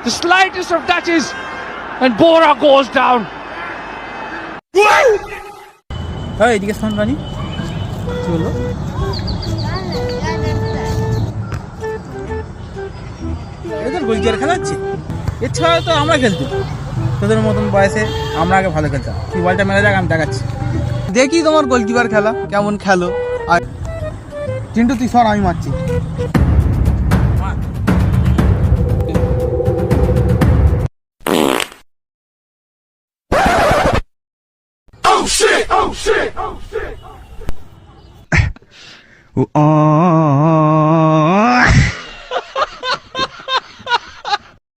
The slightest of touches and Bora goes down. হ্যাঁ এদিকে শোন রানি কি হলো এদের গোলকিপার খেলা হচ্ছে এছাড়া তো আমরা খেলতাম তোদের মতন বয়সে আমরা আগে ভালো খেলতাম তুই বলটা মেরে যাক আমি দেখাচ্ছি দেখি তোমার গোলকিপার খেলা কেমন খেলো আর চিন্টু তুই সর আমি মারছি